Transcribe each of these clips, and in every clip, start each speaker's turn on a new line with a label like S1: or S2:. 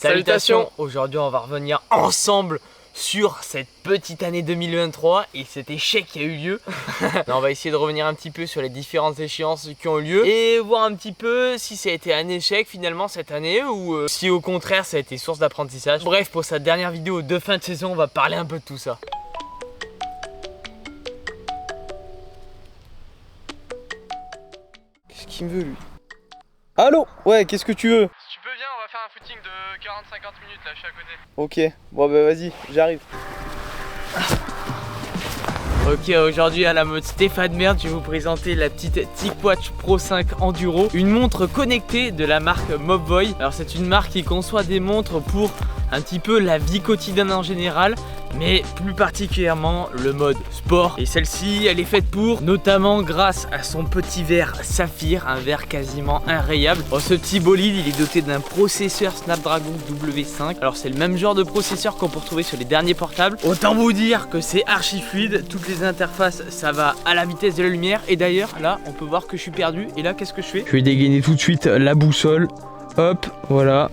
S1: Salutations. Aujourd'hui on va revenir ensemble sur cette petite année 2023 et cet échec qui a eu lieu. On va essayer de revenir un petit peu sur les différentes échéances qui ont eu lieu et voir un petit peu si ça a été un échec finalement cette année ou si au contraire ça a été source d'apprentissage. Bref, pour cette dernière vidéo de fin de saison, on va parler un peu de tout ça.
S2: Qu'est-ce qu'il me veut lui? Allô? Ouais, qu'est-ce que tu veux?
S3: Si tu peux viens, on va faire un footing de 40-50 minutes là, je suis à côté.
S2: Ok, bon bah vas-y, j'arrive.
S1: Ok, aujourd'hui à la mode Stéphane Merde, je vais vous présenter la petite TicWatch Pro 5 Enduro, une montre connectée de la marque Mobvoi. Alors c'est une marque qui conçoit des montres pour un petit peu la vie quotidienne en général, mais plus particulièrement le mode sport. Et celle-ci, elle est faite pour, notamment grâce à son petit verre saphir, un verre quasiment inrayable. Bon, ce petit bolide, il est doté d'un processeur Snapdragon W5. Alors c'est le même genre de processeur qu'on peut retrouver sur les derniers portables. Autant vous dire que c'est archi fluide, toutes les interfaces, ça va à la vitesse de la lumière. Et d'ailleurs, là, on peut voir que je suis perdu. Et là, qu'est-ce que je fais? Je vais dégainer tout de suite la boussole. Hop, voilà.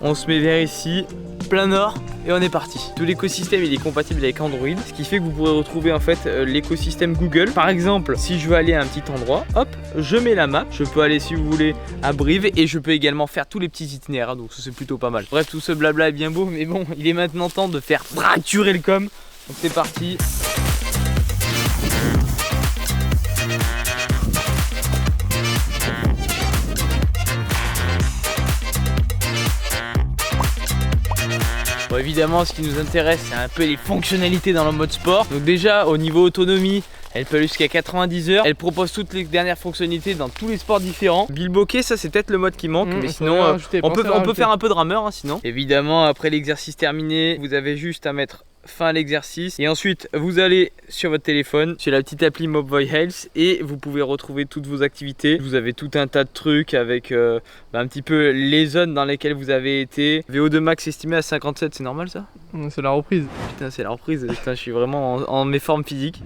S1: On se met vers ici, plein nord, et on est parti. Tout l'écosystème il est compatible avec Android, ce qui fait que vous pourrez retrouver en fait l'écosystème Google. Par exemple, si je veux aller à un petit endroit, hop, je mets la map. Je peux aller si vous voulez à Brive et je peux également faire tous les petits itinéraires, donc ça c'est plutôt pas mal. Bref, tout ce blabla est bien beau, mais bon, il est maintenant temps de faire fracturer le com. Donc c'est parti. Bon, évidemment, ce qui nous intéresse, c'est un peu les fonctionnalités dans le mode sport. Donc déjà, au niveau autonomie, elle peut aller jusqu'à 90 heures. Elle propose toutes les dernières fonctionnalités dans tous les sports différents. Bilbokeh, ça c'est peut-être le mode qui manque, mais sinon on peut faire un peu de rameur, hein, sinon. Évidemment, après l'exercice terminé, vous avez juste à mettre fin à l'exercice et ensuite vous allez sur votre téléphone sur la petite appli Mobvoi Health et vous pouvez retrouver toutes vos activités. Vous avez tout un tas de trucs avec un petit peu les zones dans lesquelles vous avez été. VO2 max estimé à 57, c'est normal ça?
S3: C'est la reprise.
S1: Putain, c'est la reprise. Putain, je suis vraiment en méforme physique.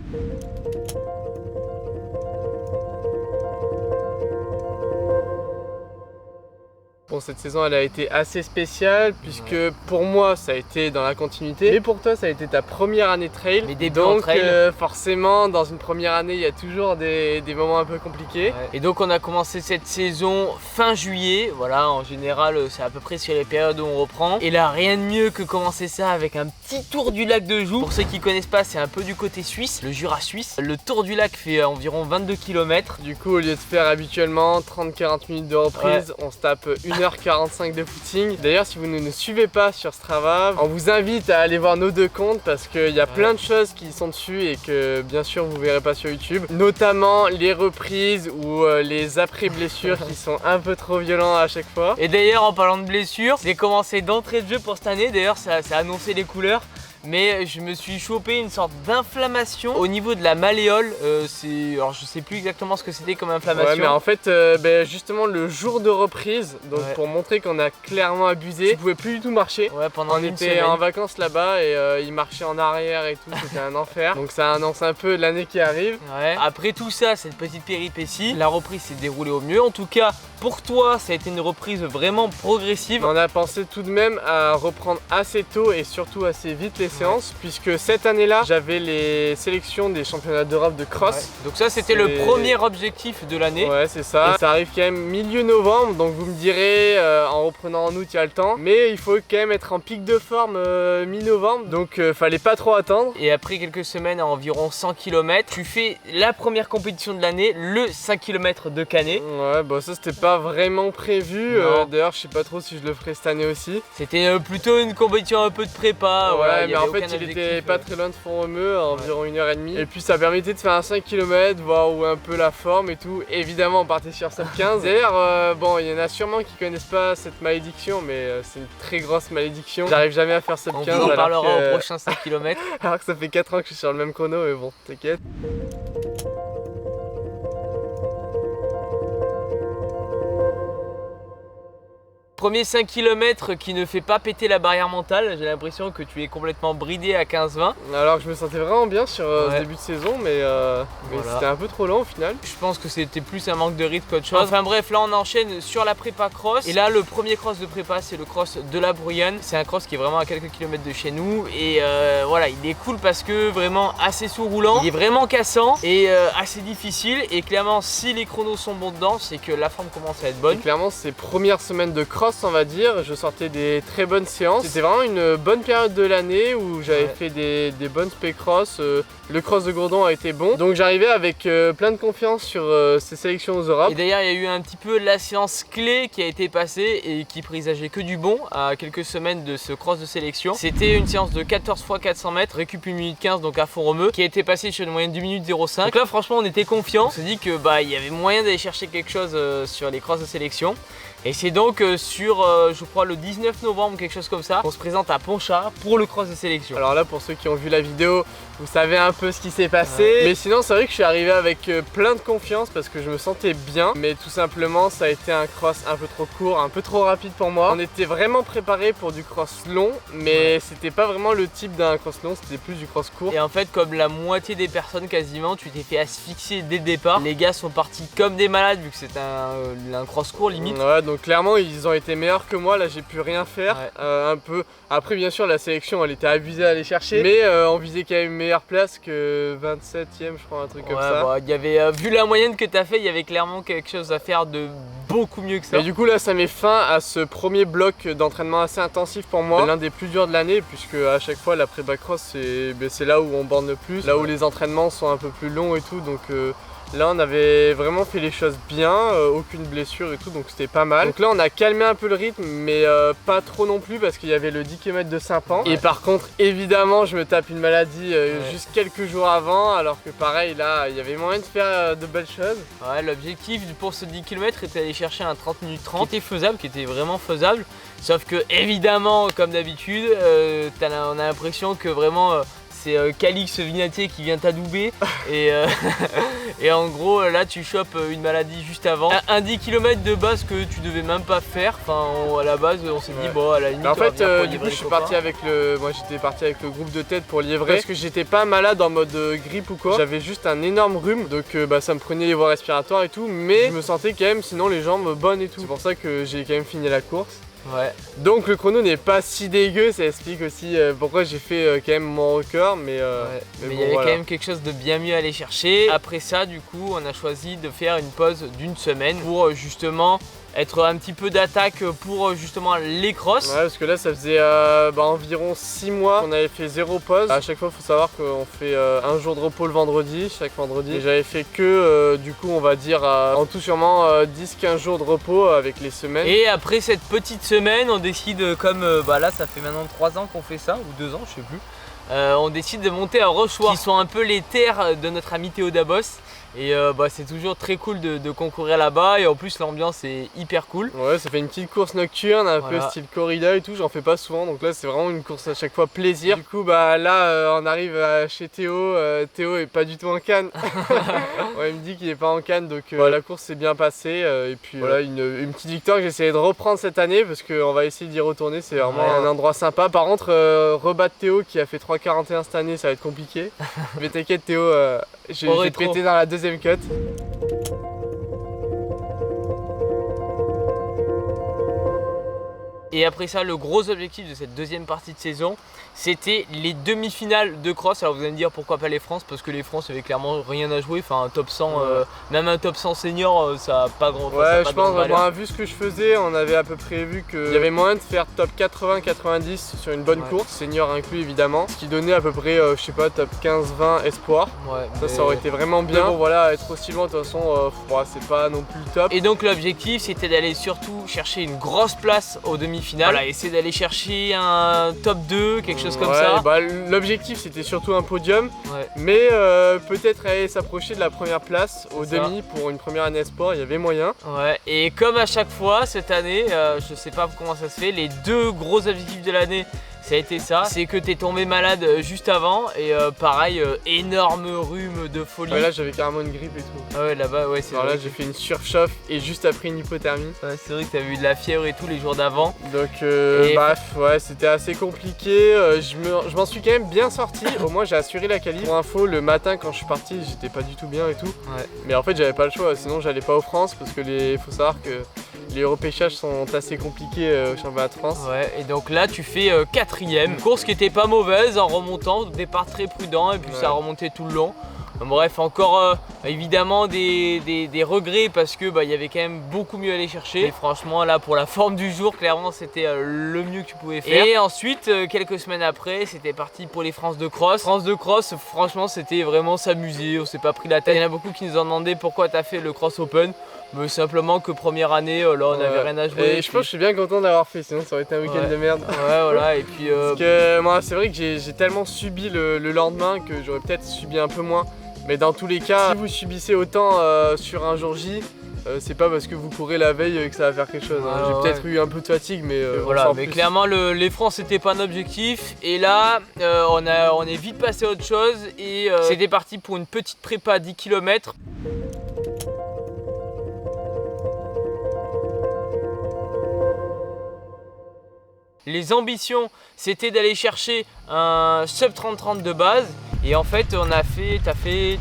S3: Bon, cette saison elle a été assez spéciale puisque pour moi ça a été dans la continuité, mais pour toi ça a été ta première année trail.
S1: Mais débuts en trail.
S3: Forcément dans une première année il y a toujours des moments un peu compliqués.
S1: Ouais. Et donc on a commencé cette saison fin juillet, voilà, en général c'est à peu près sur les périodes où on reprend. Et là rien de mieux que commencer ça avec un petit tour du lac de Joux. Pour ceux qui connaissent pas, c'est un peu du côté suisse, le Jura suisse. Le tour du lac fait environ 22 km.
S3: Du coup au lieu de faire habituellement 30-40 minutes de reprise, on se tape 1h45 de footing. D'ailleurs si vous ne nous suivez pas sur Strava, on vous invite à aller voir nos deux comptes parce qu'il y a plein de choses qui sont dessus et que bien sûr vous verrez pas sur YouTube. Notamment les reprises ou les après-blessures qui sont un peu trop violents à chaque fois.
S1: Et d'ailleurs en parlant de blessures, j'ai commencé d'entrée de jeu pour cette année. D'ailleurs ça a annoncé les couleurs. Mais je me suis chopé une sorte d'inflammation au niveau de la malléole. Alors je sais plus exactement ce que c'était comme inflammation.
S3: Ouais, mais en fait justement le jour de reprise, donc pour montrer qu'on a clairement abusé, tu pouvais plus du tout marcher.
S1: Ouais, pendant
S3: on était en vacances là-bas et il marchait en arrière et tout, c'était un enfer. Donc ça annonce un peu l'année qui arrive.
S1: Ouais. Après tout ça, cette petite péripétie, la reprise s'est déroulée au mieux. En tout cas, pour toi, ça a été une reprise vraiment progressive.
S3: On a pensé tout de même à reprendre assez tôt et surtout assez vite les séances, puisque cette année-là, j'avais les sélections des championnats d'Europe de cross.
S1: Ouais. Donc ça, c'était le premier objectif de l'année.
S3: Ouais, c'est ça. Et ça arrive quand même milieu novembre, donc vous me direz, en reprenant en août, il y a le temps. Mais il faut quand même être en pic de forme mi-novembre, donc fallait pas trop attendre.
S1: Et après quelques semaines, à environ 100 km, tu fais la première compétition de l'année, le 5 km de Canet.
S3: Ouais, bah ça c'était pas vraiment prévu. D'ailleurs, je sais pas trop si je le ferai cette année aussi.
S1: C'était plutôt une compétition un peu de prépa.
S3: Ouais,
S1: voilà,
S3: mais en fait, il était pas très loin de Font-Romeu, à environ 1h30. Et puis ça permettait de faire un 5 km, voir où un peu la forme et tout. Évidemment, on partait sur sub 15. D'ailleurs, bon, il y en a sûrement qui connaissent pas cette malédiction, mais c'est une très grosse malédiction. J'arrive jamais à faire sub 15.
S1: On en parlera au prochain 5 km.
S3: Alors que ça fait 4 ans que je suis sur le même chrono, mais bon, t'inquiète.
S1: Premier 5 km qui ne fait pas péter la barrière mentale. J'ai l'impression que tu es complètement bridé à 15-20.
S3: Alors que je me sentais vraiment bien sur ce début de saison, mais
S1: Voilà.
S3: c'était un peu trop lent au final.
S1: Je pense que c'était plus un manque de rythme qu'autre chose. Enfin bref, là on enchaîne sur la prépa cross. Et là le premier cross de prépa, c'est le cross de la Bruyane. C'est un cross qui est vraiment à quelques kilomètres de chez nous. Et voilà, il est cool parce que vraiment assez sous-roulant. Il est vraiment cassant et assez difficile. Et clairement, si les chronos sont bons dedans, c'est que la forme commence à être bonne.
S3: Et clairement, ces premières semaines de cross, on va dire, je sortais des très bonnes séances. C'était vraiment une bonne période de l'année où j'avais fait des bonnes spé cross. Le cross de Gourdon a été bon. Donc j'arrivais avec plein de confiance sur ces sélections aux Europes.
S1: Et d'ailleurs, il y a eu un petit peu la séance clé qui a été passée et qui présageait que du bon à quelques semaines de ce cross de sélection. C'était une séance de 14 x 400 mètres, récup 1 minute 15, donc à fond romeux, qui a été passée sur une moyenne de 2 minutes 05. Donc là, franchement, on était confiant. On s'est dit que il y avait moyen d'aller chercher quelque chose sur les crosses de sélection. Et c'est donc sur, je crois, le 19 novembre, quelque chose comme ça, qu'on se présente à Pontcharrat pour le cross de sélection.
S3: Alors là, pour ceux qui ont vu la vidéo, vous savez un peu ce qui s'est passé. Mais sinon, c'est vrai que je suis arrivé avec plein de confiance parce que je me sentais bien. Mais tout simplement, ça a été un cross un peu trop court, un peu trop rapide pour moi. On était vraiment préparé pour du cross long, mais c'était pas vraiment le type d'un cross long, c'était plus du cross court.
S1: Et en fait, comme la moitié des personnes quasiment, tu t'es fait asphyxier dès le départ. Les gars sont partis comme des malades vu que c'était un cross court limite.
S3: Ouais, donc clairement, ils ont été meilleurs que moi. Là, j'ai pu rien faire. Un peu. Après, bien sûr, la sélection, elle était abusée à aller chercher. Mais on visait quand même une meilleure place que 27ème, je crois, un truc comme ça.
S1: Il y avait, vu la moyenne que tu as fait, il y avait clairement quelque chose à faire de beaucoup mieux que ça.
S3: Et du coup, là, ça met fin à ce premier bloc d'entraînement assez intensif pour moi. C'est l'un des plus durs de l'année, puisque à chaque fois, la prépa cross, c'est là où on borne le plus, là où les entraînements sont un peu plus longs et tout. Donc là, on avait vraiment fait les choses bien, aucune blessure et tout, donc c'était pas mal. Donc là, on a calmé un peu le rythme, mais pas trop non plus parce qu'il y avait le 10 km de Saint-Pan. Et par contre, évidemment, je me tape une maladie juste quelques jours avant, alors que pareil, là, il y avait moyen de faire de belles choses.
S1: Ouais, l'objectif pour ce 10 km était d'aller chercher un 30 minutes 30 qui était faisable, qui était vraiment faisable. Sauf que, évidemment, comme d'habitude, on a l'impression que vraiment... c'est Calix Vinatier qui vient t'adouber et en gros là tu chopes une maladie juste avant. Un 10 km de base que tu devais même pas faire, enfin à la base on s'est dit bon à la limite.
S3: En fait du coup je suis parti avec j'étais parti avec le groupe de tête pour Liévray parce que j'étais pas malade en mode grippe ou quoi. J'avais juste un énorme rhume donc ça me prenait les voies respiratoires et tout, mais je me sentais quand même sinon les jambes bonnes et tout. C'est pour ça que j'ai quand même fini la course.
S1: Ouais.
S3: Donc le chrono n'est pas si dégueu, ça explique aussi pourquoi j'ai fait quand même mon record, mais
S1: il y avait quand même quelque chose de bien mieux à aller chercher. Après ça du coup on a choisi de faire une pause d'une semaine pour justement être un petit peu d'attaque pour justement les crosses.
S3: Ouais, parce que là ça faisait environ 6 mois qu'on avait fait 0 pause. À chaque fois il faut savoir qu'on fait un jour de repos le vendredi, chaque vendredi. Et j'avais fait que du coup on va dire en tout sûrement 10-15 jours de repos avec les semaines.
S1: Et après cette petite semaine on décide comme là ça fait maintenant 3 ans qu'on fait ça, ou 2 ans je sais plus. On décide de monter à Rochoir, qui sont un peu les terres de notre ami Théo Dabos. Et c'est toujours très cool de concourir là-bas et en plus l'ambiance est hyper cool.
S3: Ouais, ça fait une petite course nocturne un peu style corrida et tout, j'en fais pas souvent donc là c'est vraiment une course à chaque fois plaisir. Du coup là on arrive chez Théo, Théo est pas du tout en canne. Ouais, il me dit qu'il est pas en canne donc la course s'est bien passée et puis voilà une petite victoire que j'ai essayé de reprendre cette année parce qu'on va essayer d'y retourner, c'est vraiment un endroit sympa. Par contre rebattre Théo qui a fait 3,41 cette année ça va être compliqué. Mais t'inquiète Théo, je vais te péter dans la deuxième cut.
S1: Et après ça, le gros objectif de cette deuxième partie de saison, c'était les demi-finales de cross. Alors vous allez me dire pourquoi pas les France, parce que les France avaient clairement rien à jouer. Enfin un top 100, même un top 100 senior, ça a pas grand chose.
S3: Ouais, je pense, vu ce que je faisais, on avait à peu près vu qu'il y avait moyen de faire top 80-90 sur une bonne course, senior inclus évidemment. Ce qui donnait à peu près, je sais pas, top 15-20 espoir. Ouais, ça aurait été vraiment bien. Bon voilà, être aussi loin de toute façon, c'est pas non plus le top.
S1: Et donc l'objectif c'était d'aller surtout chercher une grosse place aux demi-finales. Voilà, essayer d'aller chercher un top 2, quelque chose comme ça.
S3: L'objectif c'était surtout un podium, mais peut-être aller s'approcher de la première place au demi pour une première année espoir, il y avait moyen.
S1: Ouais, et comme à chaque fois cette année, je sais pas comment ça se fait, les deux gros objectifs de l'année ça a été ça. C'est que t'es tombé malade juste avant et pareil, énorme rhume de folie.
S3: Ouais, là j'avais carrément une grippe et tout.
S1: Ah ouais, là-bas, ouais, c'est
S3: Alors
S1: vrai.
S3: là j'ai fait une surchauffe et juste après une hypothermie.
S1: Ouais, c'est vrai que t'avais eu de la fièvre et tout les jours d'avant.
S3: Donc
S1: Et-
S3: bref, ouais, c'était assez compliqué. Je m'en suis quand même bien sorti. Au moins j'ai assuré la qualif. Pour info, le matin quand je suis parti, j'étais pas du tout bien et tout.
S1: Ouais.
S3: Mais en fait j'avais pas le choix, sinon j'allais pas aux France parce que faut savoir que les repêchages sont assez compliqués au championnat de France.
S1: Ouais, et donc là tu fais 4ème. Une course qui était pas mauvaise en remontant, au départ très prudent et puis ça a remonté tout le long. Bref, encore évidemment des regrets parce que il y avait quand même beaucoup mieux à aller chercher. Et franchement là pour la forme du jour, clairement c'était le mieux que tu pouvais faire. Et ensuite, quelques semaines après, c'était parti pour les France de Cross. France de Cross, franchement c'était vraiment s'amuser, on s'est pas pris la tête. Il y en a beaucoup qui nous ont demandé pourquoi t'as fait le Cross Open. Mais simplement que première année, là on avait rien à jouer.
S3: Et je pense que je suis bien content d'avoir fait, sinon ça aurait été un week-end de merde.
S1: Ouais, voilà, et puis.
S3: Parce que moi, c'est vrai que j'ai tellement subi le lendemain que j'aurais peut-être subi un peu moins. Mais dans tous les cas, si vous subissez autant sur un jour J, c'est pas parce que vous courez la veille que ça va faire quelque chose. J'ai peut-être eu un peu de fatigue, mais
S1: voilà. Mais clairement, les France c'était pas un objectif. Et là, on est vite passé à autre chose. Et c'était parti pour une petite prépa à 10 km. Les ambitions, c'était d'aller chercher un sub 30-30 de base. Et en fait, t'as fait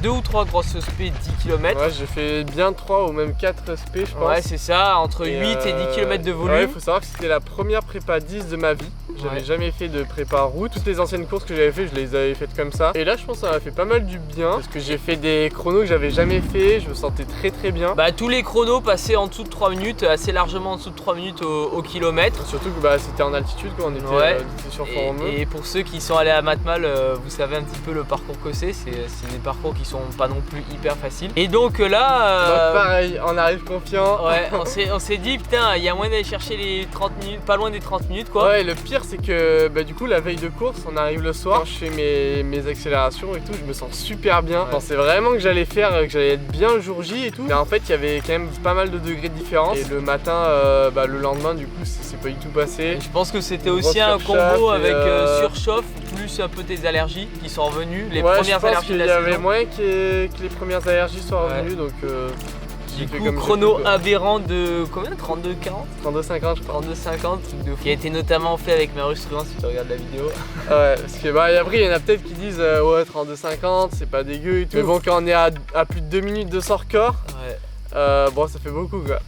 S1: 2 ou 3 grosses spé 10 km.
S3: Ouais, j'ai fait bien 3 ou même 4 spé, je pense.
S1: Ouais, c'est ça, entre 8 et 10 km de volume.
S3: Ouais, faut savoir que c'était la première prépa 10 de ma vie. J'avais jamais fait de prépa route. Toutes les anciennes courses que j'avais fait, je les avais faites comme ça. Et là, je pense que ça m'a fait pas mal du bien. Parce que j'ai fait des chronos que j'avais jamais fait. Je me sentais très bien.
S1: Tous les chronos passaient en dessous de 3 minutes, assez largement en dessous de 3 minutes au kilomètre.
S3: Surtout que c'était en altitude quand on était sur Font-Romeu.
S1: Et pour ceux qui sont allés à Matmal, vous savez un petit peu le parcours que c'est. C'est des parcours qui sont pas non plus hyper faciles. Et donc là.
S3: Donc pareil, on arrive confiant.
S1: Ouais, on s'est dit, putain, il y a moyen d'aller chercher les 30 minutes, pas loin des 30 minutes quoi.
S3: Ouais, le pire c'est que du coup, la veille de course, on arrive le soir, je fais mes accélérations et tout, je me sens super bien. Je pensais vraiment que j'allais être bien le jour J et tout. Mais en fait, il y avait quand même pas mal de degrés de différence. Et le matin, le lendemain, du coup, c'est pas du tout passé.
S1: Et je pense que c'était aussi un combo avec surchauffe plus un peu tes allergies qui sont revenues, les premières allergies de la saison.
S3: Il y avait moyen que les premières allergies soient revenues, donc
S1: du coup, chrono aberrant de combien? 32-40
S3: 32-50 je crois.
S1: 32-50, qui a été notamment fait avec Marius Truant si tu regardes la vidéo.
S3: Ouais, parce que après il y en a peut-être qui disent ouais 32-50 c'est pas dégueu et tout. Mais bon, quand on est à plus de 2 minutes de son record, bon ça fait beaucoup quoi.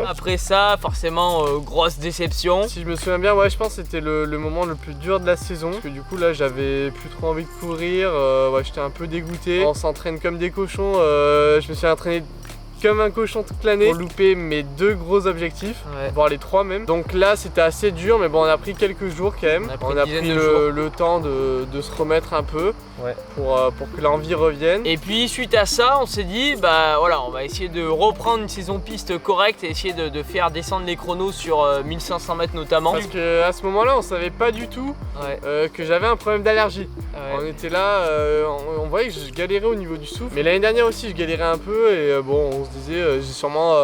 S1: Après ça, forcément, grosse déception.
S3: Si je me souviens bien, je pense que c'était le moment le plus dur de la saison. Parce que du coup là j'avais plus trop envie de courir, j'étais un peu dégoûté. On s'entraîne comme des cochons, je me suis entraîné comme un cochon toute l'année pour louper mes 2 gros objectifs, voire les 3 même. Donc là c'était assez dur, mais bon on a pris quelques jours quand même. On a pris le temps de se remettre un peu pour que l'envie revienne.
S1: Et puis suite à ça on s'est dit voilà, on va essayer de reprendre une saison piste correcte et essayer de faire descendre les chronos sur 1500 mètres notamment.
S3: Parce qu'à ce moment là on savait pas du tout que j'avais un problème d'allergie. On était là, on voyait que je galérais au niveau du souffle. Mais l'année dernière aussi je galérais un peu et bon on se disait j'ai sûrement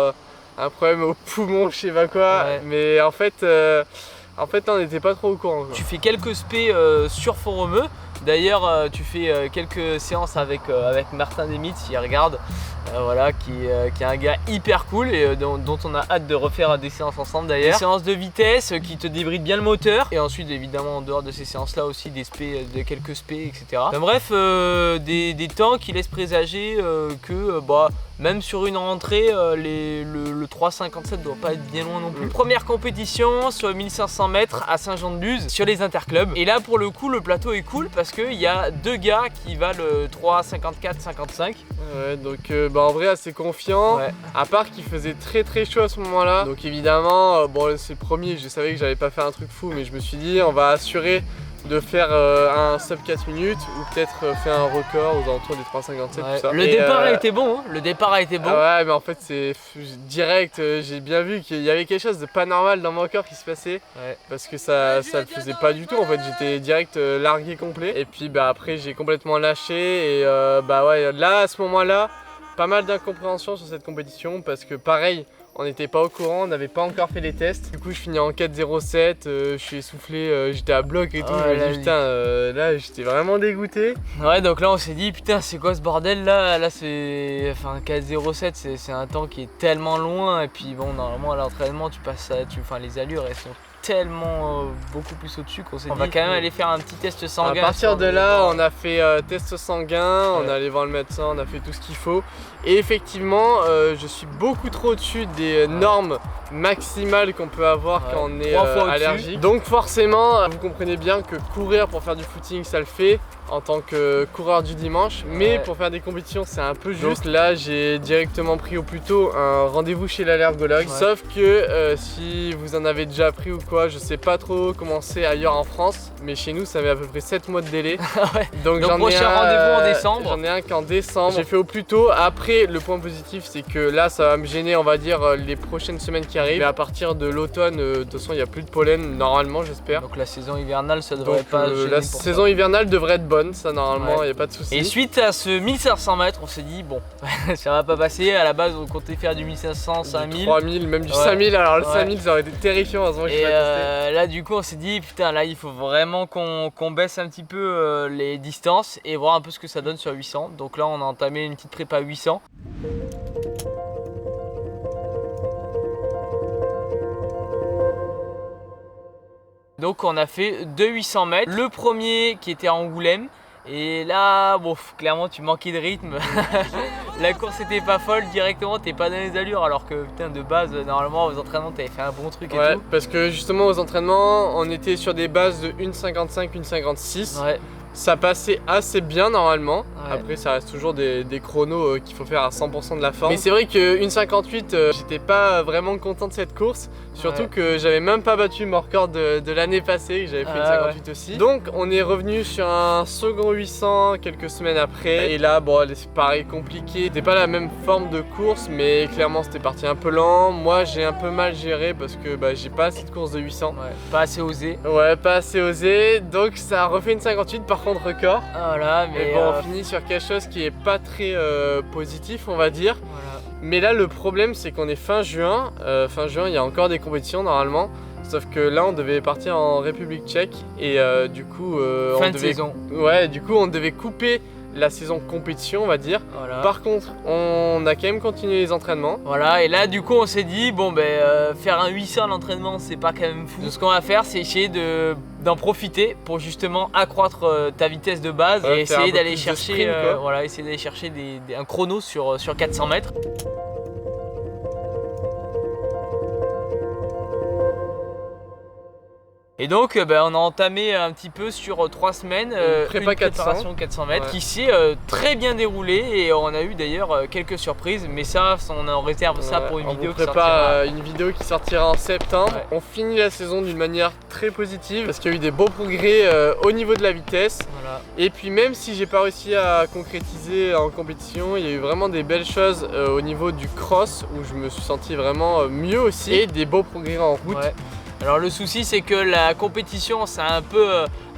S3: un problème au poumon, je sais pas quoi. Mais en fait on n'était pas trop au courant quoi.
S1: Tu fais quelques spé sur Font-Romeu. D'ailleurs tu fais quelques séances avec Martin Demitz, il regarde. Qui est un gars hyper cool et dont on a hâte de refaire des séances ensemble d'ailleurs. Des séances de vitesse qui te débrident bien le moteur et ensuite évidemment en dehors de ces séances là aussi de quelques spé etc. Bref, des temps qui laissent présager que même sur une rentrée le 3,57 doit pas être bien loin non plus. Première compétition sur 1500 mètres à Saint-Jean-de-Luz sur les interclubs et là pour le coup le plateau est cool parce qu'il y a 2 gars qui valent 3,54-55.
S3: Ouais, donc en vrai assez confiant, à part qu'il faisait très chaud à ce moment là. Donc évidemment, c'est le premier, je savais que j'allais pas faire un truc fou, mais je me suis dit on va assurer de faire un sub 4 minutes ou peut-être faire un record aux alentours des 3,57 tout ça.
S1: Le départ a été bon, hein. Le départ a été bon.
S3: Ouais, mais en fait c'est direct, j'ai bien vu qu'il y avait quelque chose de pas normal dans mon corps qui se passait parce que ça le faisait pas du tout en fait, j'étais direct largué complet et puis après j'ai complètement lâché et là à ce moment là pas mal d'incompréhension sur cette compétition parce que pareil On n'était pas au courant, on n'avait pas encore fait les tests. Du coup je finis en 4,07, je suis essoufflé, j'étais à bloc et tout. Je me dis putain, là j'étais vraiment dégoûté.
S1: Ouais, donc là on s'est dit putain c'est quoi ce bordel là? Là c'est... Enfin 4,07 c'est un temps qui est tellement loin. Et puis bon, normalement à l'entraînement tu passes à... les allures elles sont tellement beaucoup plus au-dessus qu'on s'est dit on va quand même aller faire un petit test sanguin.
S3: À partir de là, on a fait test sanguin, on est allé voir le médecin, on a fait tout ce qu'il faut. Et effectivement, je suis beaucoup trop au-dessus des normes maximales qu'on peut avoir quand on est allergique. Donc forcément, vous comprenez bien que courir pour faire du footing, ça le fait en tant que coureur du dimanche, mais pour faire des compétitions c'est un peu juste. Donc là j'ai directement pris au plus tôt un rendez-vous chez l'allergologue, sauf que si vous en avez déjà pris ou quoi, je sais pas trop comment c'est ailleurs en France, mais chez nous ça met à peu près 7 mois de délai. Donc j'en ai un rendez-vous en décembre. J'en ai un qu'en décembre. J'ai fait au plus tôt. Après le point positif c'est que là ça va me gêner on va dire les prochaines semaines qui arrivent, mais à partir de l'automne de toute façon il n'y a plus de pollen normalement j'espère.
S1: Donc la saison hivernale ça devrait pas gêner
S3: la saison hivernale devrait être bonne, ça normalement il n'y a pas de souci.
S1: Et suite à ce 1500 mètres on s'est dit bon ça va pas passer. À la base on comptait faire du 1500, 5000,
S3: 3000, même du 5000. Alors le 5000 ça aurait été terrifiant heureusement que je l'ai testé.
S1: Là du coup on s'est dit putain là il faut vraiment qu'on baisse un petit peu les distances et voir un peu ce que ça donne sur 800. Donc là on a entamé une petite prépa 800. Donc on a fait 2 800 mètres. Le premier qui était à Angoulême. Et là, bon, clairement tu manquais de rythme. La course était pas folle, directement t'es pas dans les allures. Alors que putain de base, normalement aux entraînements t'avais fait un bon truc et tout.
S3: Parce que justement aux entraînements, on était sur des bases de 1,55, 1,56. Ça passait assez bien normalement. Après ça reste toujours des chronos qu'il faut faire à 100% de la forme. Mais c'est vrai que 1,58 j'étais pas vraiment content de cette course. Surtout que j'avais même pas battu mon record de l'année passée, que j'avais fait 1,58 aussi. Donc on est revenu sur un second 800 quelques semaines après. Et là bon c'est pareil, compliqué. C'était pas la même forme de course mais clairement c'était parti un peu lent. Moi j'ai un peu mal géré parce que j'ai pas assez de course de 800.
S1: Pas assez osé.
S3: Ouais, pas assez osé. Donc ça a refait une 58 par contre record.
S1: Voilà, mais
S3: bon on finit sur quelque chose qui est pas très positif on va dire. Mais là le problème c'est qu'on est fin juin. Fin juin il y a encore des compétitions normalement. Sauf que là on devait partir en République tchèque. Et du coup
S1: saison.
S3: Ouais, du coup on devait couper la saison compétition on va dire. Par contre on a quand même continué les entraînements.
S1: Voilà, et là du coup on s'est dit bon faire un 800 à l'entraînement c'est pas quand même fou. Donc, ce qu'on va faire c'est essayer d'en profiter pour justement accroître ta vitesse de base et essayer d'aller chercher un chrono sur 400 mètres. Et donc on a entamé un petit peu sur 3 semaines une préparation 400 mètres qui s'est très bien déroulée et on a eu d'ailleurs quelques surprises, mais ça on en réserve ça pour une vidéo qui sortira.
S3: Une vidéo qui sortira en septembre. On finit la saison d'une manière très positive parce qu'il y a eu des beaux progrès au niveau de la vitesse. Et puis même si j'ai pas réussi à concrétiser en compétition, il y a eu vraiment des belles choses au niveau du cross où je me suis senti vraiment mieux aussi et des beaux progrès en route.
S1: Alors le souci c'est que la compétition c'est un peu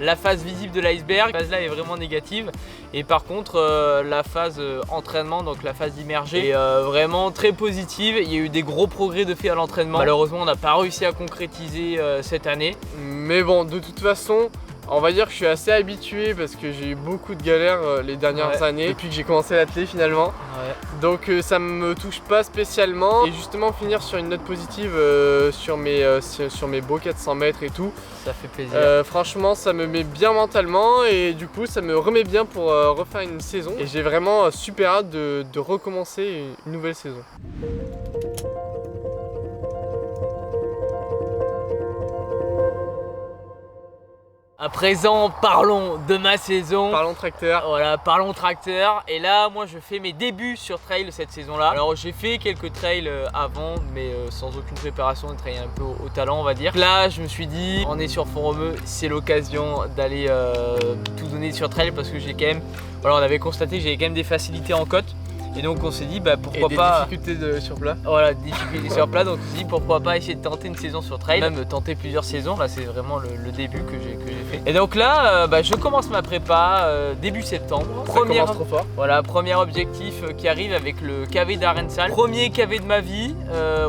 S1: la phase visible de l'iceberg. Cette phase là est vraiment négative et par contre la phase entraînement, donc la phase immergée est vraiment très positive. Il y a eu des gros progrès de fait à l'entraînement. Malheureusement on n'a pas réussi à concrétiser cette année.
S3: Mais bon de toute façon on va dire que je suis assez habitué parce que j'ai eu beaucoup de galères les dernières années depuis que j'ai commencé l'athlé finalement. Donc ça me touche pas spécialement et justement finir sur une note positive sur mes beaux 400 mètres et tout.
S1: Ça fait plaisir.
S3: Franchement ça me met bien mentalement et du coup ça me remet bien pour refaire une saison et j'ai vraiment super hâte de recommencer une nouvelle saison.
S1: À présent, parlons de ma saison.
S3: Parlons tracteur.
S1: Voilà, parlons tracteur. Et là, moi, je fais mes débuts sur trail cette saison-là. Alors, j'ai fait quelques trails avant, mais sans aucune préparation, des trails un peu au talent, on va dire. Là, je me suis dit, on est sur Font-Romeu, c'est l'occasion d'aller tout donner sur trail parce que j'ai quand même, voilà, on avait constaté que j'avais quand même des facilités en côte. Et donc on s'est dit bah pourquoi
S3: des
S1: pas.
S3: difficultés sur plat.
S1: Voilà, difficultés sur plat, donc on s'est dit pourquoi pas essayer de tenter une saison sur trail, même tenter plusieurs saisons. Là c'est vraiment le début que j'ai fait. Et donc là je commence ma prépa début septembre.
S3: Ça commence trop fort.
S1: Voilà, premier objectif qui arrive avec le KV d'Arensal. Premier KV de ma vie.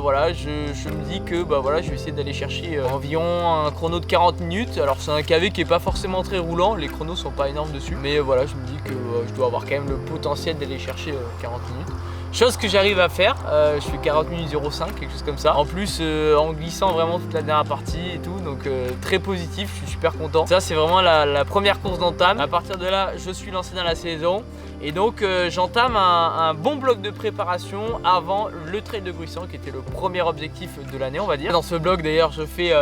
S1: Voilà, je me dis que voilà, je vais essayer d'aller chercher environ un chrono de 40 minutes. Alors c'est un KV qui est pas forcément très roulant, les chronos sont pas énormes dessus. Mais voilà, je me dis que je dois avoir quand même le potentiel d'aller chercher 40 minutes. Chose que j'arrive à faire, je fais 40 minutes 05, quelque chose comme ça. En plus en glissant vraiment toute la dernière partie et tout, donc très positif, je suis super content. Ça c'est vraiment la première course d'entame. À partir de là, je suis lancé dans la saison. Et donc j'entame un bon bloc de préparation avant le trail de Gruissan qui était le premier objectif de l'année on va dire. Dans ce bloc d'ailleurs je fais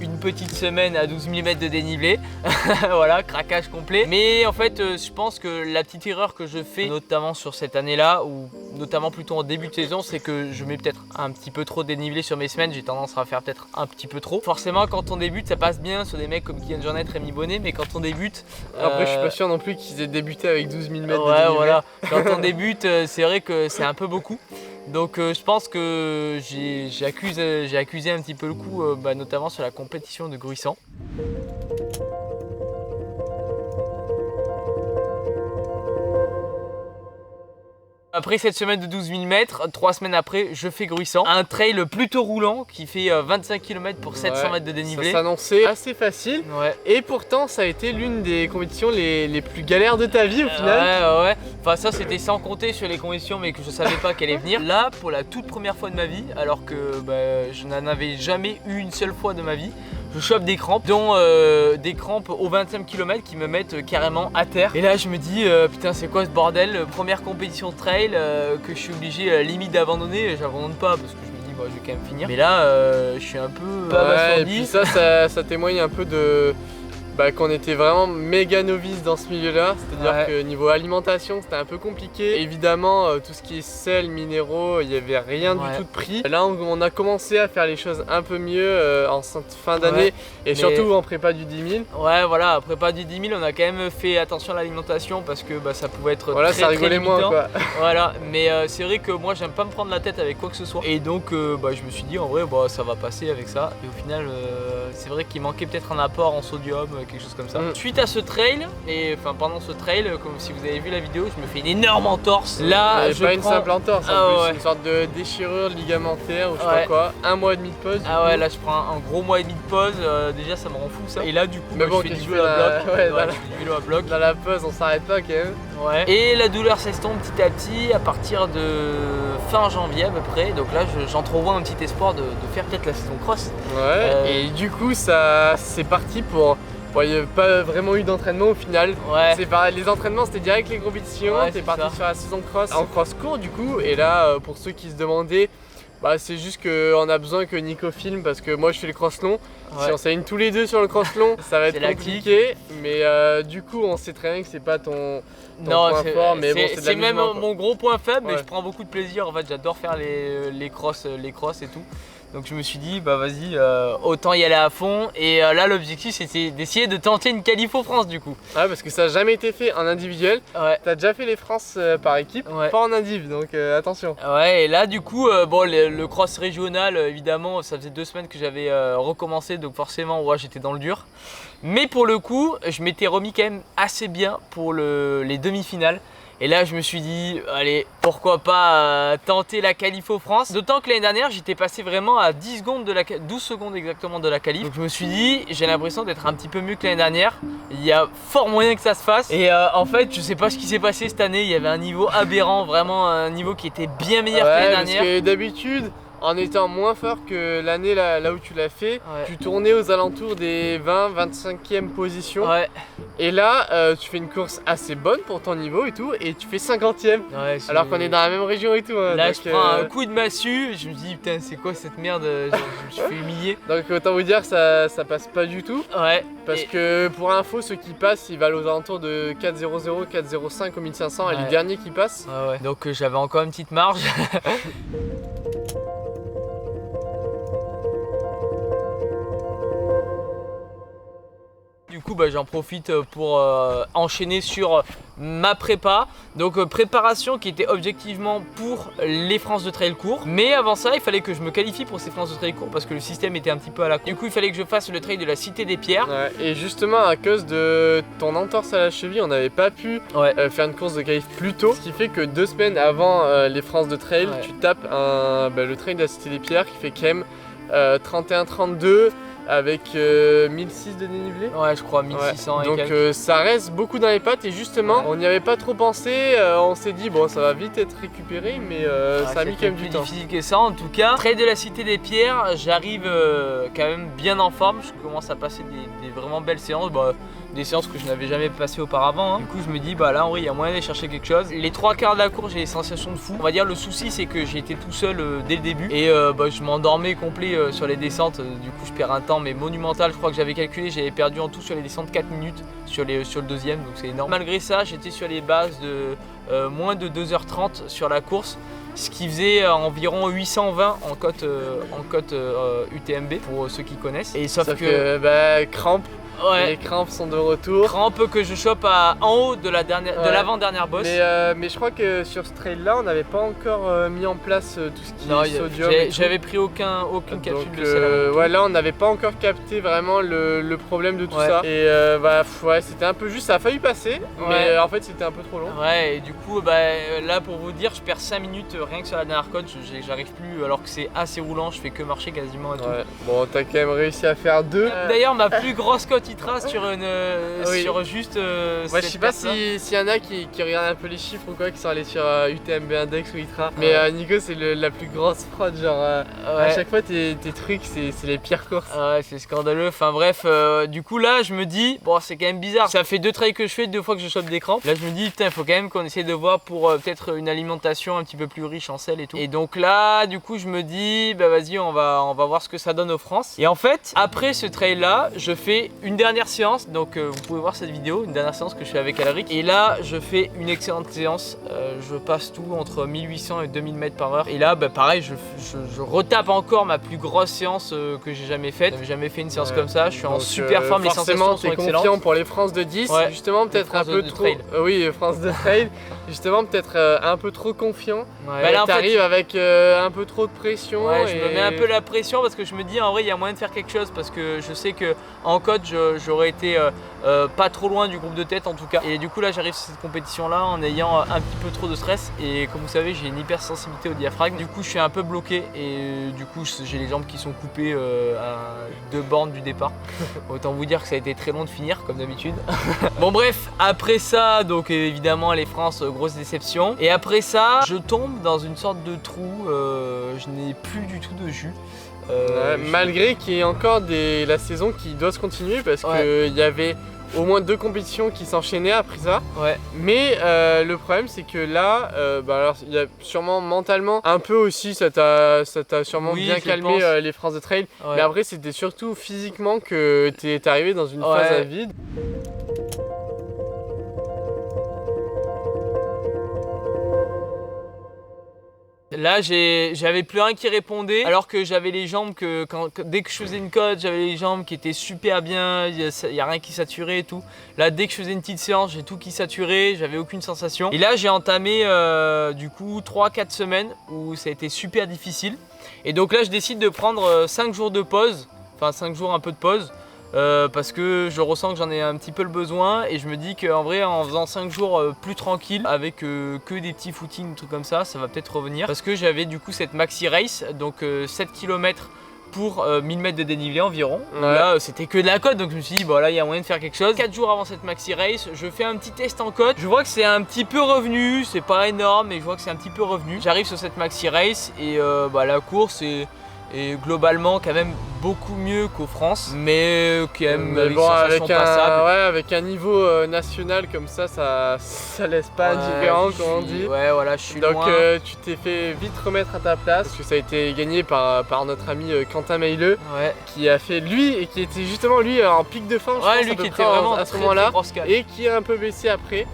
S1: une petite semaine à 12 mm de dénivelé, voilà, craquage complet. Mais en fait, je pense que la petite erreur que je fais, notamment sur cette année-là, ou notamment plutôt en début de saison, c'est que je mets peut-être un petit peu trop de dénivelé sur mes semaines. J'ai tendance à faire peut-être un petit peu trop. Forcément, quand on débute, ça passe bien sur des mecs comme Kylian Jornet, Rémi Bonnet, mais quand on débute...
S3: Après, je suis pas sûr non plus qu'ils aient débuté avec 12 000 mètres de
S1: ouais,
S3: dénivelé.
S1: voilà. Quand on débute, c'est vrai que c'est un peu beaucoup. Donc je pense que j'ai accusé un petit peu le coup, notamment sur la compétition de Gruissan. Après cette semaine de 12 000 mètres, 3 semaines après, je fais Gruissan. Un trail plutôt roulant qui fait 25 km pour 700 mètres de dénivelé.
S3: Ça s'annonçait assez facile.
S1: Ouais.
S3: Et pourtant, ça a été l'une des compétitions les plus galères de ta vie au final.
S1: Ouais. Enfin ça c'était sans compter sur les conditions mais que je savais pas qu'elle allait venir. Là, pour la toute première fois de ma vie, alors que je n'en avais jamais eu une seule fois de ma vie, je chope des crampes, dont des crampes au 20e kilomètre qui me mettent carrément à terre. Et là je me dis putain c'est quoi ce bordel, première compétition de trail que je suis obligé à la limite d'abandonner. J'abandonne pas parce que je me dis je vais quand même finir. Mais là je suis un peu
S3: et puis ça témoigne un peu de... qu'on était vraiment méga novice dans ce milieu-là, c'est-à-dire que niveau alimentation c'était un peu compliqué. Évidemment tout ce qui est sel, minéraux, il n'y avait rien du tout de pris. Là on a commencé à faire les choses un peu mieux en fin d'année et surtout en prépa du 10 000.
S1: Ouais voilà, en prépa du 10 000 on a quand même fait attention à l'alimentation parce que ça pouvait être
S3: ça rigolait moins quoi.
S1: Voilà, mais c'est vrai que moi j'aime pas me prendre la tête avec quoi que ce soit. Et donc je me suis dit en vrai ça va passer avec ça. Et au final c'est vrai qu'il manquait peut-être un apport en sodium, quelque chose comme ça. Suite à ce trail, et pendant ce trail, comme si vous avez vu la vidéo, je me fais une énorme entorse. Là,
S3: pas une simple entorse, une sorte de déchirure ligamentaire ou je sais pas quoi. 1 mois et demi de pause.
S1: Ah ouais, là je prends un gros mois et demi de pause. Déjà ça me rend fou ça. Et là du coup,
S3: je
S1: fais du vélo à bloc.
S3: Je fais du vélo à bloc. Dans la pause, on s'arrête pas quand même.
S1: Ouais. Et la douleur s'estompe petit à petit à partir de fin janvier à peu près. Donc là, j'entrevois un petit espoir de faire peut-être la saison cross.
S3: Ouais. Et du coup, ça c'est parti pour. Bon, il n'y a pas vraiment eu d'entraînement au final. C'est pareil, les entraînements c'était direct les compétitions. T'es parti sur la saison cross en cross court du coup. Et là, pour ceux qui se demandaient, c'est juste qu'on a besoin que Nico filme parce que moi je fais le cross long. Si on s'aligne tous les deux sur le cross long, ça va être compliqué. Mais du coup, on sait très bien que c'est pas ton point fort. Mais bon, c'est
S1: même mon gros point faible. Mais je prends beaucoup de plaisir. En fait, j'adore faire les crosses et tout. Donc je me suis dit vas-y, autant y aller à fond. Et là l'objectif c'était d'essayer de tenter une qualif France du coup.
S3: Ouais, parce que ça n'a jamais été fait en individuel. T'as déjà fait les France par équipe, pas en indiv, donc attention.
S1: Ouais, et là du coup le cross régional évidemment ça faisait 2 semaines que j'avais recommencé, donc forcément j'étais dans le dur. Mais pour le coup je m'étais remis quand même assez bien pour les demi-finales. Et là je me suis dit allez pourquoi pas tenter la qualif France. D'autant que l'année dernière j'étais passé vraiment à 10 secondes 12 secondes exactement de la qualif. Donc je me suis dit j'ai l'impression d'être un petit peu mieux que l'année dernière. Il y a fort moyen que ça se fasse. Et en fait je sais pas ce qui s'est passé cette année. Il y avait un niveau aberrant, vraiment un niveau qui était bien meilleur que l'année dernière.
S3: Parce que d'habitude en étant moins fort que l'année là où tu l'as fait, tu tournais aux alentours des 20-25e positions. Et là, tu fais une course assez bonne pour ton niveau et tout, et tu fais 50e. Alors qu'on est dans la même région et tout.
S1: Là, je prends un coup de massue, je me dis putain, c'est quoi cette merde, je me suis fait humilier.
S3: Donc autant vous dire, ça passe pas du tout. Parce que pour info, ceux qui passent, ils valent aux alentours de 4,00, 4,05 au 1500, et les derniers qui passent.
S1: Donc j'avais encore une petite marge. Du du coup j'en profite pour enchaîner sur ma prépa. Donc préparation qui était objectivement pour les France de trail court. Mais avant ça, il fallait que je me qualifie pour ces France de trail court parce que le système était un petit peu à la con. Du coup, il fallait que je fasse le trail de la Cité des Pierres.
S3: Ouais, et justement, à cause de ton entorse à la cheville, on n'avait pas pu faire une course de qualif plus tôt. Ce qui fait que 2 semaines avant les France de trail, tu tapes le trail de la Cité des Pierres qui fait quand même 31-32 avec 1006 de dénivelé.
S1: Ouais, je crois 1600 et
S3: donc ça reste beaucoup dans les pattes et justement on n'y avait pas trop pensé, on s'est dit bon ça va vite être récupéré mais ça a mis quand même du temps.
S1: Plus difficile que ça en tout cas. Trail de la Cité des Pierres, j'arrive quand même bien en forme, je commence à passer des vraiment belles séances. Des séances que je n'avais jamais passées auparavant. Du coup je me dis là en vrai il y a moyen d'aller chercher quelque chose. Les 3 quarts de la course j'ai des sensations de fou. On va dire le souci c'est que j'ai été tout seul dès le début et je m'endormais complet sur les descentes. Du coup je perds un temps mais monumental. Je crois que j'avais calculé, j'avais perdu en tout sur les descentes 4 minutes sur le deuxième, donc c'est énorme. Malgré ça j'étais sur les bases de moins de 2h30 sur la course, ce qui faisait environ 820 en cote UTMB pour ceux qui connaissent. Et sauf
S3: que crampe.
S1: Ouais.
S3: Les crampes sont de retour.
S1: Crampes que je chope en haut de l'avant-dernière bosse.
S3: Mais je crois que sur ce trail là on n'avait pas encore mis en place tout ce qui est sodium.
S1: J'avais pris aucune capsule de sel.
S3: Ouais, là on n'avait pas encore capté vraiment le problème de tout ça. Et c'était un peu juste, ça a failli passer, mais en fait c'était un peu trop long.
S1: Ouais, et du coup là pour vous dire, je perds 5 minutes rien que sur la dernière côte, j'arrive plus alors que c'est assez roulant, je fais que marcher quasiment et tout.
S3: Bon, t'as quand même réussi à faire 2.
S1: D'ailleurs ma plus grosse côte il trace sur sur juste
S3: je sais pas s'il y en a qui regardent un peu les chiffres ou quoi, qui sont allés sur UTMB Index ou ITRA. Mais Nico c'est la plus grosse fraude, genre à chaque fois tes trucs c'est les pires courses.
S1: Ouais, c'est scandaleux, enfin bref, du coup là je me dis, bon c'est quand même bizarre, ça fait 2 trails que je fais, 2 fois que je chope des crampes. Là je me dis putain il faut quand même qu'on essaie de voir pour peut-être une alimentation un petit peu plus riche en sel et tout. Et donc là du coup je me dis vas-y on va voir ce que ça donne aux France. Et en fait après ce trail là je fais une dernière séance, donc vous pouvez voir cette vidéo, une dernière séance que je fais avec Alaric. Et là je fais une excellente séance, je passe tout entre 1800 et 2000 mètres par heure. Et là pareil je retape encore ma plus grosse séance que j'ai jamais faite. J'avais jamais fait une séance comme ça, je suis en super forme, les sensations sont excellentes.
S3: Confiant pour les France de 10, justement peut-être un peu trop... Oui, France de trail, justement peut-être un peu trop confiant. Là t'arrives avec un peu trop de pression.
S1: Ouais, je me mets un peu la pression parce que je me dis en vrai il y a moyen de faire quelque chose, parce que je sais que en côte j'aurais été pas trop loin du groupe de tête en tout cas. Et du coup là j'arrive sur cette compétition là en ayant un petit peu trop de stress, et comme vous savez j'ai une hypersensibilité au diaphragme. Du coup je suis un peu bloqué et du coup j'ai les jambes qui sont coupées à 2 bornes du départ. Autant vous dire que ça a été très long de finir comme d'habitude. Bon bref, après ça donc évidemment les France, grosse déception. Et après ça je tombe dans une sorte de trou, je n'ai plus du tout de jus.
S3: Malgré qu'il y ait encore la saison qui doit se continuer, parce qu'il y avait au moins 2 compétitions qui s'enchaînaient après ça. Mais le problème c'est que là, alors il y a sûrement mentalement un peu aussi, ça t'a sûrement bien calmé les France de trail. Mais après c'était surtout physiquement que t'es arrivé dans une phase à vide.
S1: Là j'avais plus rien qui répondait, alors que j'avais les jambes dès que je faisais une côte, j'avais les jambes qui étaient super bien, il n'y a rien qui saturait et tout. Là dès que je faisais une petite séance, j'ai tout qui saturait, j'avais aucune sensation. Et là j'ai entamé du coup 3-4 semaines où ça a été super difficile. Et donc là je décide de prendre 5 jours de pause, enfin 5 jours un peu de pause. Parce que je ressens que j'en ai un petit peu le besoin, et je me dis qu'en vrai en faisant 5 jours plus tranquille avec que des petits footings, trucs comme ça va peut-être revenir. Parce que j'avais du coup cette maxi race, donc 7 km pour 1000 mètres de dénivelé environ. Là c'était que de la côte, donc je me suis dit bon là il y a moyen de faire quelque chose. 4 jours avant cette maxi race, je fais un petit test en côte, je vois que c'est un petit peu revenu, c'est pas énorme mais je vois que c'est un petit peu revenu. J'arrive sur cette maxi race et la course est globalement quand même beaucoup mieux qu'aux France, mais quand même
S3: avec un niveau national comme ça laisse pas indifférent comme on dit.
S1: Ouais voilà, je suis
S3: donc
S1: loin.
S3: Tu t'es fait vite remettre à ta place, parce que ça a été gagné par notre ami Quentin Mailleux, qui a fait lui, et qui était justement lui en pic de forme,
S1: lui qui était vraiment
S3: à ce moment-là, et qui a un peu baissé après.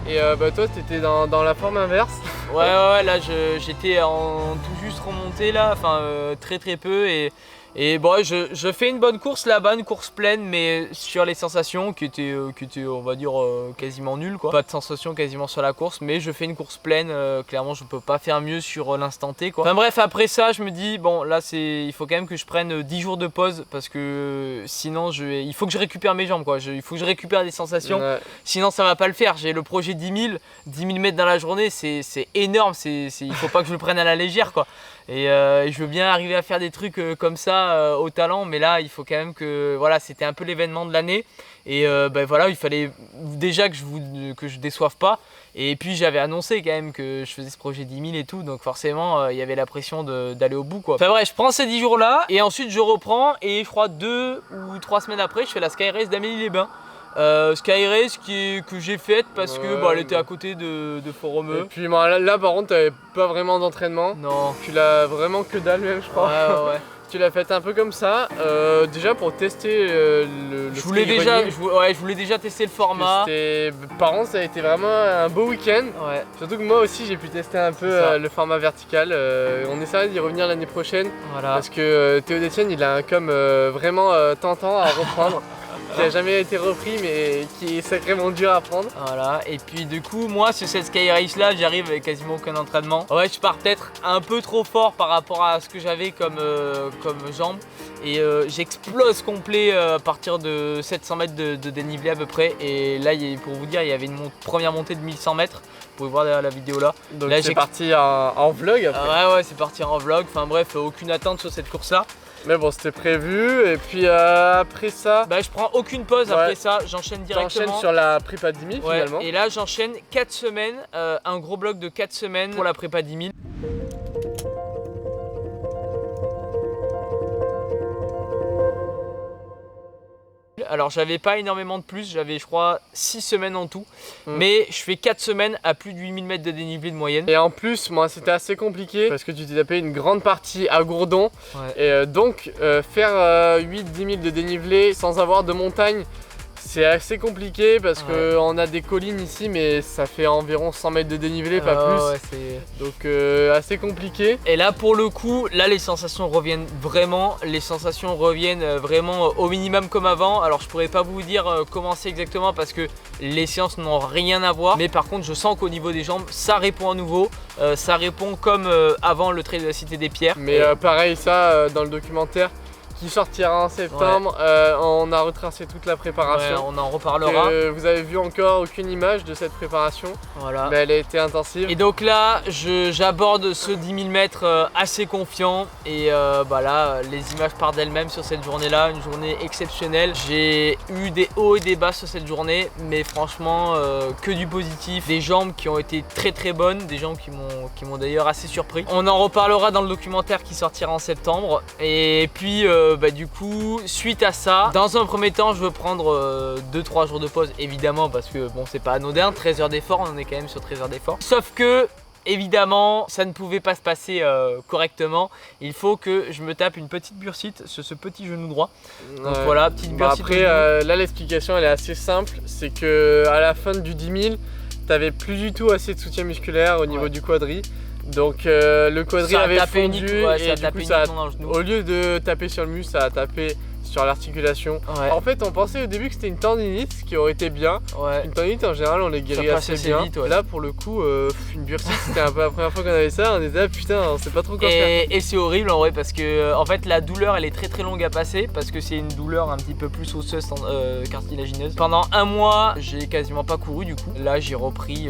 S3: Et toi t'étais dans la forme inverse. Ouais
S1: là j'étais en tout juste remonté là, enfin très peu, et Et bon, je fais une bonne course là-bas, une course pleine, mais sur les sensations qui étaient on va dire, quasiment nulles quoi. Pas de sensations quasiment sur la course, mais je fais une course pleine, clairement je peux pas faire mieux sur l'instant T quoi. Enfin bref, après ça je me dis, bon là il faut quand même que je prenne 10 jours de pause parce que sinon il faut que je récupère mes jambes quoi. Il faut que je récupère des sensations, sinon ça va pas le faire. J'ai le projet 10 000 mètres dans la journée, c'est énorme, il faut pas que je le prenne à la légère quoi. Et je veux bien arriver à faire des trucs comme ça au talent, mais là il faut quand même que voilà, c'était un peu l'événement de l'année et voilà, il fallait déjà que je déçoive pas, et puis j'avais annoncé quand même que je faisais ce projet 10 000 et tout, donc forcément il y avait la pression d'aller au bout quoi. Enfin bref, je prends ces 10 jours là et ensuite je reprends, et je crois 2 ou 3 semaines après je fais la Sky Race d'Amélie-les-Bains. Sky Race que j'ai faite parce que elle était à côté de Foromeux.
S3: Et puis là par contre t'avais pas vraiment d'entraînement.
S1: Non.
S3: Tu l'as vraiment que dalle même je crois.
S1: Ouais.
S3: Tu l'as faite un peu comme ça, déjà pour tester
S1: je voulais déjà tester le format.
S3: Par contre ça a été vraiment un beau week-end.
S1: Ouais.
S3: Surtout que moi aussi j'ai pu tester un peu le format vertical. On essaiera d'y revenir l'année prochaine.
S1: Voilà.
S3: Parce que Théo Détienne il a un com vraiment tentant à reprendre. Qui a jamais été repris mais qui est sacrément dur à prendre.
S1: Voilà, et puis du coup moi sur cette Sky Race là j'arrive avec quasiment aucun entraînement. Ouais, je pars peut-être un peu trop fort par rapport à ce que j'avais comme jambes, et j'explose complet à partir de 700 mètres de dénivelé à peu près, et là pour vous dire il y avait une première montée de 1100 mètres. Vous pouvez voir derrière la vidéo là.
S3: Donc c'est parti en vlog après.
S1: Ouais, c'est parti en vlog, enfin bref, aucune attente sur cette course là.
S3: Mais bon, c'était prévu, et puis après ça...
S1: je prends aucune pause après ça, j'enchaîne directement.
S3: J'enchaîne sur la prépa 10 000 finalement.
S1: Et là j'enchaîne 4 semaines, un gros bloc de 4 semaines pour la prépa 10 000. Alors j'avais pas énormément de plus, j'avais je crois 6 semaines en tout, mais je fais 4 semaines à plus de 8000 mètres de dénivelé de moyenne.
S3: Et en plus moi c'était assez compliqué parce que tu t'es tapé une grande partie à Gourdon, et donc faire 8-10 000 de dénivelé sans avoir de montagne, c'est assez compliqué parce qu'on a des collines ici, mais ça fait environ 100 mètres de dénivelé, pas plus. Donc assez compliqué.
S1: Et là pour le coup, là les sensations reviennent vraiment. Au minimum comme avant. Alors je pourrais pas vous dire comment c'est exactement parce que les séances n'ont rien à voir. Mais par contre je sens qu'au niveau des jambes, ça répond à nouveau. Ça répond comme avant le trail de la Cité des Pierres.
S3: Mais pareil ça dans le documentaire qui sortira en septembre, on a retracé toute la préparation.
S1: Ouais, on en reparlera.
S3: Vous avez vu encore aucune image de cette préparation,
S1: voilà.
S3: Mais elle a été intensive.
S1: Et donc là, j'aborde ce 10 000 mètres assez confiant, et là, les images partent d'elles-mêmes sur cette journée-là, une journée exceptionnelle. J'ai eu des hauts et des bas sur cette journée, mais franchement, que du positif. Des jambes qui ont été très très bonnes, des jambes qui m'ont d'ailleurs assez surpris. On en reparlera dans le documentaire qui sortira en septembre, et puis du coup, suite à ça, dans un premier temps, je veux prendre 2-3 jours de pause, évidemment, parce que bon, c'est pas anodin, 13 heures d'effort, on en est quand même sur 13 heures d'effort. Sauf que, évidemment, ça ne pouvait pas se passer correctement. Il faut que je me tape une petite bursite sur ce petit genou droit. Donc voilà, petite bursite.
S3: Après, là, l'explication, elle est assez simple. C'est que à la fin du 10 000, t'avais plus du tout assez de soutien musculaire au niveau du quadri. Donc le quadri avait fondu, et du coup, au lieu de taper sur le muscle, ça a tapé sur l'articulation. En fait, on pensait au début que c'était une tendinite, ce qui aurait été bien. Une tendinite en général, on les guérit assez bien. Vite, là, pour le coup, une bursite, c'était un peu la première fois qu'on avait ça. On était là, putain, on sait pas trop quoi faire.
S1: Et c'est horrible en vrai, parce que en fait, la douleur, elle est très très longue à passer, parce que c'est une douleur un petit peu plus osseuse, cartilagineuse. Pendant un mois, j'ai quasiment pas couru du coup. Là, j'ai repris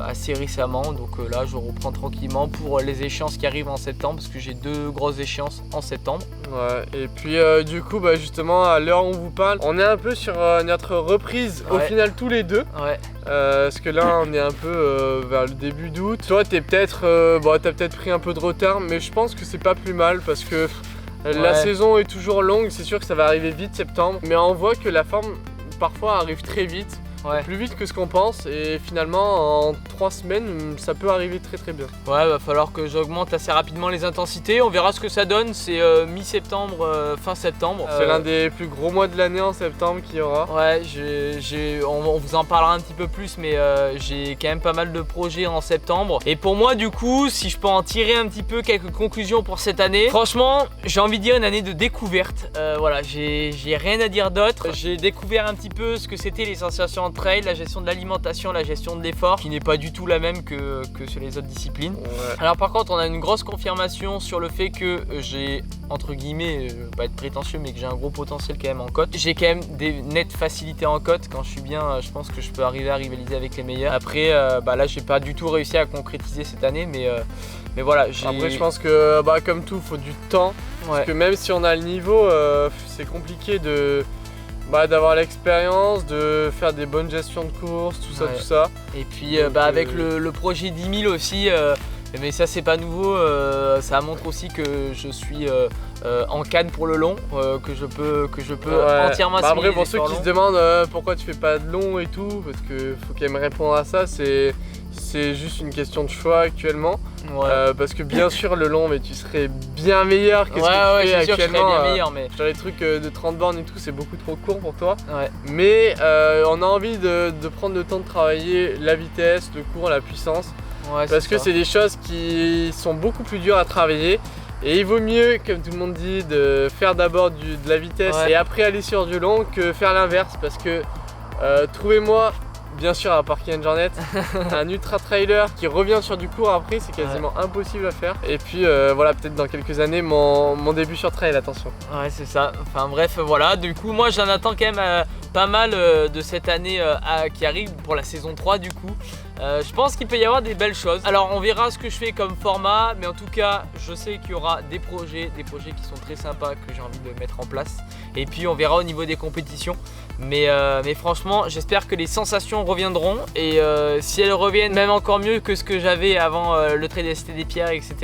S1: assez récemment, donc là, je reprends tranquillement pour les échéances qui arrivent en septembre, parce que j'ai 2 grosses échéances en septembre.
S3: Et puis du coup, justement, à l'heure où on vous parle, on est un peu sur notre reprise au final tous les deux. Parce que là, on est un peu vers le début d'août. Toi, t'as peut-être pris un peu de retard, mais je pense que c'est pas plus mal parce que la saison est toujours longue. C'est sûr que ça va arriver vite septembre, mais on voit que la forme parfois arrive très vite. plus vite que ce qu'on pense et finalement en 3 semaines ça peut arriver très bien.
S1: Ouais, va falloir que j'augmente assez rapidement les intensités, on verra ce que ça donne, c'est mi-septembre, fin septembre.
S3: C'est l'un des plus gros mois de l'année en septembre qu'il y aura.
S1: Ouais, on vous en parlera un petit peu plus, mais j'ai quand même pas mal de projets en septembre. Et pour moi du coup, si je peux en tirer un petit peu quelques conclusions pour cette année, franchement j'ai envie de dire une année de découverte. Voilà, j'ai rien à dire d'autre. J'ai découvert un petit peu ce que c'était les sensations en trail, la gestion de l'alimentation, la gestion de l'effort, qui n'est pas du tout la même que sur les autres disciplines. Ouais. Alors par contre, on a une grosse confirmation sur le fait que j'ai, entre guillemets, pas être prétentieux, mais que j'ai un gros potentiel quand même en côte. J'ai quand même des nettes facilités en côte. Quand je suis bien, je pense que je peux arriver à rivaliser avec les meilleurs. Après, là, j'ai pas du tout réussi à concrétiser cette année, mais voilà.
S3: Après, je pense que comme tout, faut du temps. Ouais. Parce que même si on a le niveau, c'est compliqué d'avoir l'expérience, de faire des bonnes gestions de course, tout ça.
S1: Et puis avec le projet 10 000 aussi, mais ça c'est pas nouveau, ça montre aussi que je suis en canne pour le long, que je peux entièrement assimiler.
S3: Après pour ceux qui se demandent pourquoi tu fais pas de long et tout, parce que faut quand même répondre à ça, c'est juste une question de choix actuellement. Ouais. Parce que bien sûr le long, mais tu serais bien meilleur que ce que tu fais actuellement. Je serais bien meilleur, mais sur les trucs de 30 bornes et tout, c'est beaucoup trop court pour toi. Ouais. Mais on a envie de prendre le temps de travailler la vitesse, le cours, la puissance. Ouais, parce que c'est des choses qui sont beaucoup plus dures à travailler. Et il vaut mieux, comme tout le monde dit, de faire d'abord de la vitesse et après aller sur du long que faire l'inverse. Parce que trouvez-moi, bien sûr à part Kian Jornet, un ultra trailer qui revient sur du court après, c'est quasiment impossible à faire. Et puis voilà, peut-être dans quelques années mon début sur trail, attention.
S1: Ouais, c'est ça. Enfin bref, voilà. Du coup, moi j'en attends quand même pas mal de cette année qui arrive pour la saison 3 du coup. Je pense qu'il peut y avoir des belles choses. Alors on verra ce que je fais comme format, mais en tout cas je sais qu'il y aura des projets qui sont très sympas que j'ai envie de mettre en place. Et puis on verra au niveau des compétitions. Mais franchement j'espère que les sensations reviendront. Et si elles reviennent même encore mieux que ce que j'avais avant le Trail des Cités des Pierres, etc.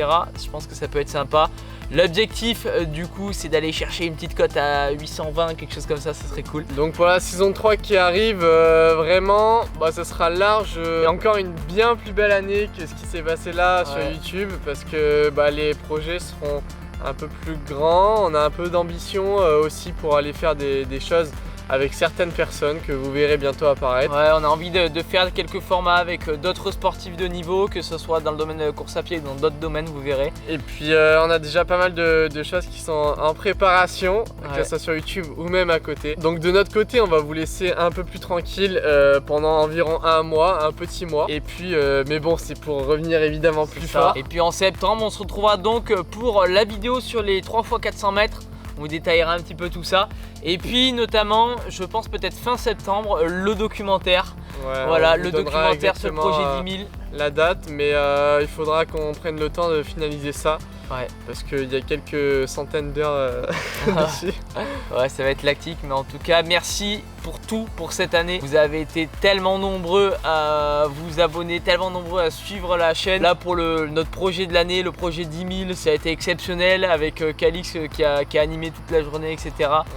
S1: Je pense que ça peut être sympa. L'objectif du coup c'est d'aller chercher une petite cote à 820, quelque chose comme ça serait cool.
S3: Donc pour la saison 3 qui arrive, vraiment ça sera large et encore une bien plus belle année que ce qui s'est passé là sur YouTube, parce que les projets seront un peu plus grands, on a un peu d'ambition aussi pour aller faire des choses avec certaines personnes que vous verrez bientôt apparaître.
S1: Ouais, on a envie de faire quelques formats avec d'autres sportifs de niveau, que ce soit dans le domaine de la course à pied ou dans d'autres domaines, vous verrez.
S3: Et puis on a déjà pas mal de choses qui sont en préparation, que ce soit sur YouTube ou même à côté. Donc de notre côté, on va vous laisser un peu plus tranquille pendant environ un mois, un petit mois. Et puis, mais bon, c'est pour revenir évidemment plus fort.
S1: Et puis en septembre, on se retrouvera donc pour la vidéo sur les 3x400 mètres. On vous détaillera un petit peu tout ça. Et puis notamment, je pense peut-être fin septembre, le documentaire. Ouais, voilà, le documentaire sur le projet 10 000.
S3: La date, mais il faudra qu'on prenne le temps de finaliser ça. Ouais. Parce qu'il y a quelques centaines d'heures dessus.
S1: Ouais, ça va être lactique, mais en tout cas, merci pour tout pour cette année. Vous avez été tellement nombreux à vous abonner, tellement nombreux à suivre la chaîne. Là, pour notre projet de l'année, le projet 10 000, ça a été exceptionnel avec Calix qui a animé toute la journée, etc.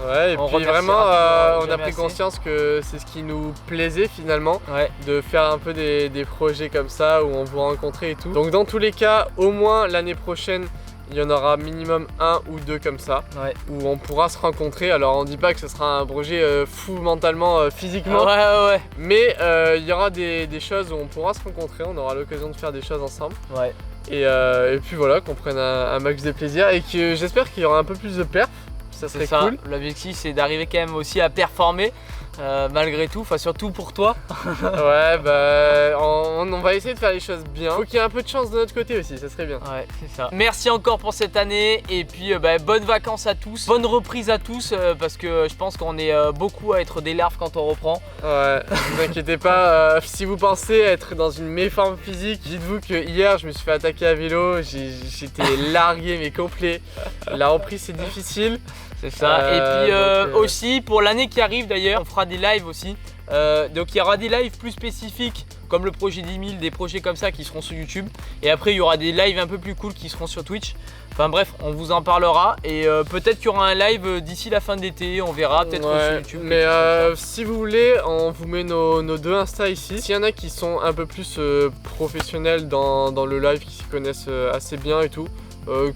S3: Ouais, et puis vraiment, on a pris conscience que c'est ce qui nous plaisait finalement, de faire un peu des projets comme ça où on vous rencontrait et tout. Donc dans tous les cas, au moins l'année prochaine, il y en aura minimum 1 ou 2 comme ça, où on pourra se rencontrer. Alors on dit pas que ce sera un projet fou mentalement, physiquement, mais il y aura des choses où on pourra se rencontrer, on aura l'occasion de faire des choses ensemble. Et puis voilà, qu'on prenne un max de plaisir et que j'espère qu'il y aura un peu plus de perf. Ça serait cool.
S1: L'objectif c'est d'arriver quand même aussi à performer malgré tout, enfin surtout pour toi.
S3: Ouais, on va essayer de faire les choses bien. Faut qu'il y ait un peu de chance de notre côté aussi, ça serait bien.
S1: Ouais, c'est ça. Merci encore pour cette année et puis bonnes vacances à tous, bonne reprise à tous parce que je pense qu'on est beaucoup à être des larves quand on reprend.
S3: Ouais, ne vous inquiétez pas, si vous pensez être dans une méforme physique, dites-vous que hier je me suis fait attaquer à vélo, j'étais largué mais complet. La reprise c'est difficile.
S1: C'est ça, et puis aussi pour l'année qui arrive d'ailleurs, on fera des lives aussi. Donc il y aura des lives plus spécifiques comme le projet 10 000, des projets comme ça qui seront sur YouTube. Et après, il y aura des lives un peu plus cool qui seront sur Twitch. Enfin bref, on vous en parlera et peut-être qu'il y aura un live d'ici la fin de l'été, on verra peut-être sur YouTube.
S3: Mais si vous voulez, on vous met nos deux Insta ici. S'il y en a qui sont un peu plus professionnels dans le live, qui s'y connaissent assez bien et tout,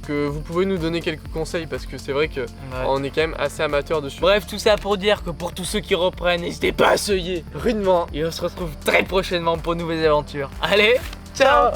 S3: que vous pouvez nous donner quelques conseils parce que c'est vrai que on est quand même assez amateur dessus.
S1: Bref, tout ça pour dire que pour tous ceux qui reprennent, n'hésitez pas à s'œiller rudement et on se retrouve très prochainement pour de nouvelles aventures. Allez, ciao.